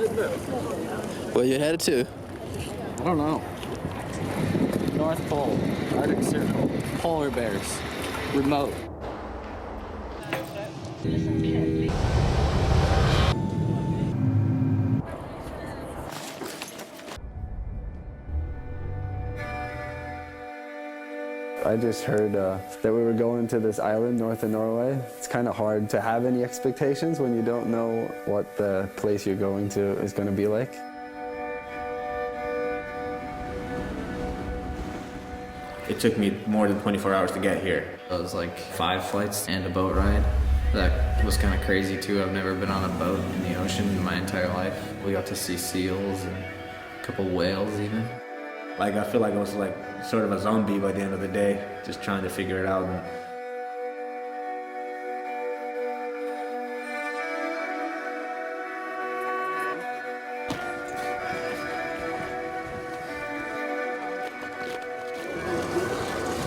Where you headed to? I don't know. North Pole, Arctic Circle, polar bears, remote. I just heard that we were going to this island north of Norway. It's kind of hard to have any expectations when you don't know what the place you're going to is going to be like. It took me more than 24 hours to get here. It was like 5 flights and a boat ride. That was kind of crazy too. I've never been on a boat in the ocean in my entire life. We got to see seals and a couple whales even. Like, I feel like I was like sort of a zombie by the end of the day, just trying to figure it out.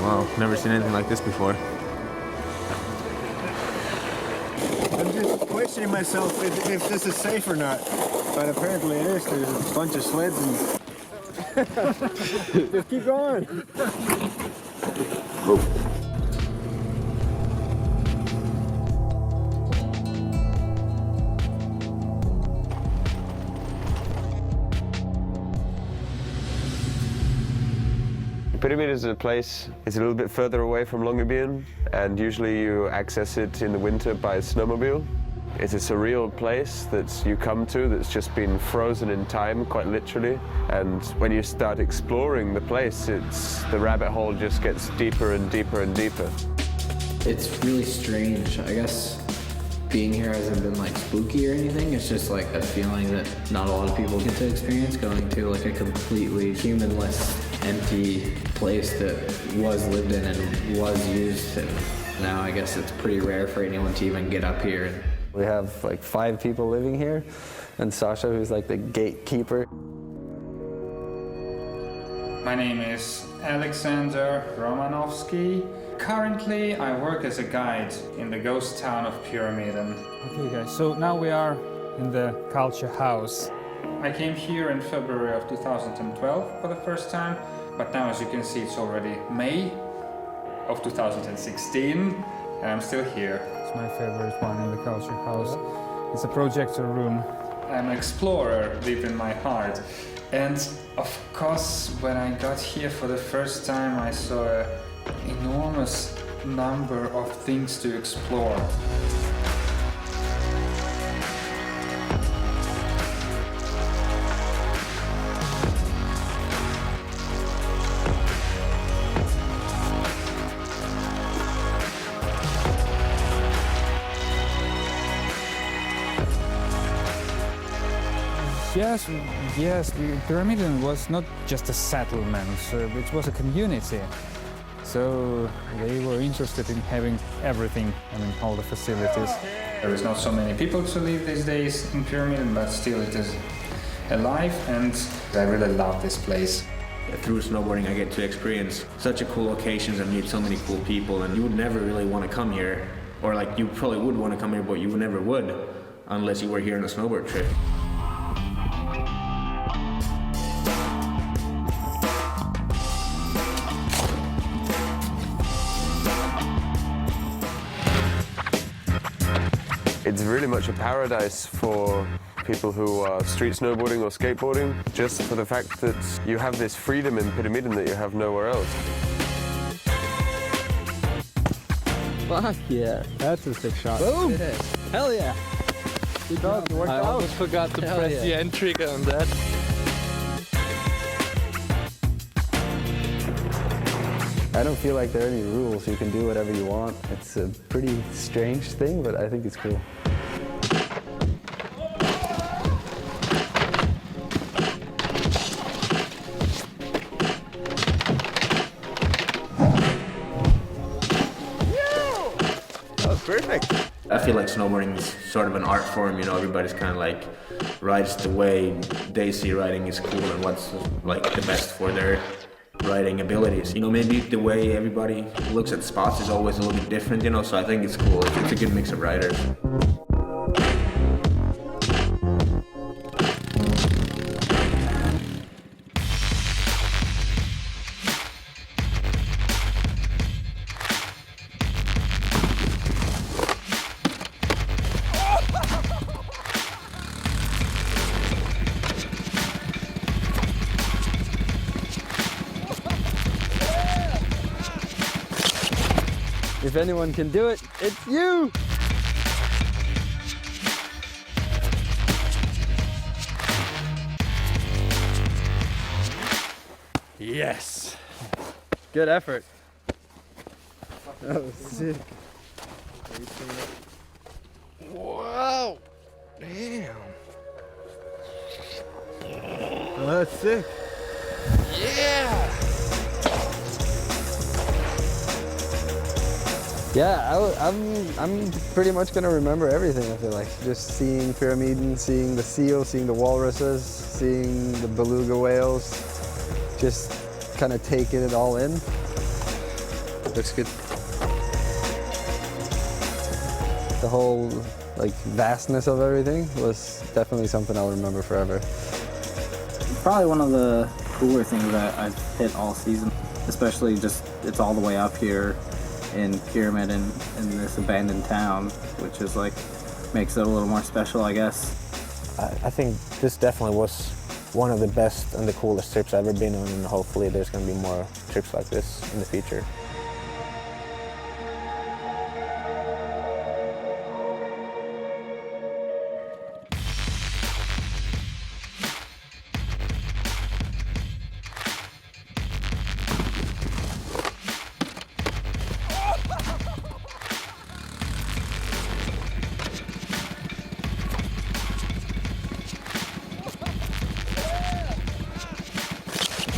Wow, never seen anything like this before. I'm just questioning myself if this is safe or not, but apparently it is. There's a bunch of sleds and... Just keep going. Pyramiden is a place, it's a little bit further away from Longyearbyen, and usually you access it in the winter by snowmobile. It's a surreal place that you come to that's just been frozen in time, quite literally. And when you start exploring the place, the rabbit hole just gets deeper and deeper and deeper. It's really strange. I guess being here hasn't been like spooky or anything. It's just like a feeling that not a lot of people get to experience, going to like a completely humanless, empty place that was lived in and was used. And now I guess it's pretty rare for anyone to even get up here. We have like 5 people living here, and Sasha, who's like the gatekeeper. My name is Alexander Romanovsky. Currently, I work as a guide in the ghost town of Pyramiden. Okay guys, so now we are in the culture house. I came here in February of 2012 for the first time, but now as you can see it's already May of 2016 and I'm still here. It's my favorite one in the culture house. It's a projector room. I'm an explorer deep in my heart. And of course, when I got here for the first time, I saw an enormous number of things to explore. Yes, the Pyramiden was not just a settlement, it was a community. So they were interested in having everything, all the facilities. There is not so many people to live these days in Pyramiden, but still it is alive and I really love this place. Through snowboarding I get to experience such a cool locations and meet so many cool people, and you would never really want to come here, or like you probably would want to come here but you never would unless you were here on a snowboard trip. It's really much a paradise for people who are street snowboarding or skateboarding, just for the fact that you have this freedom in Pyramiden that you have nowhere else. Fuck yeah. That's a sick shot. Boom! It is. Hell yeah. Good job, you worked I out. almost forgot to press the end trigger on that. I don't feel like there are any rules. You can do whatever you want. It's a pretty strange thing, but I think it's cool. That was perfect. I feel like snowboarding is sort of an art form, everybody's kind of like rides the way they see riding is cool and what's like the best for their riding abilities. Maybe the way everybody looks at spots is always a little bit different, so I think it's cool. It's a good mix of riders. If anyone can do it, it's you! Yes! Good effort. That was sick. Wow! Damn. Oh, that's sick. Yeah! Yeah, I'm pretty much gonna remember everything, I feel like. Just seeing Pyramiden, seeing the seal, seeing the walruses, seeing the beluga whales. Just kind of taking it all in. Looks good. The whole like vastness of everything was definitely something I'll remember forever. Probably one of the cooler things that I've hit all season, especially just it's all the way up here in Pyramiden in this abandoned town, which is like makes it a little more special, I guess. I think this definitely was one of the best and the coolest trips I've ever been on, and hopefully there's going to be more trips like this in the future.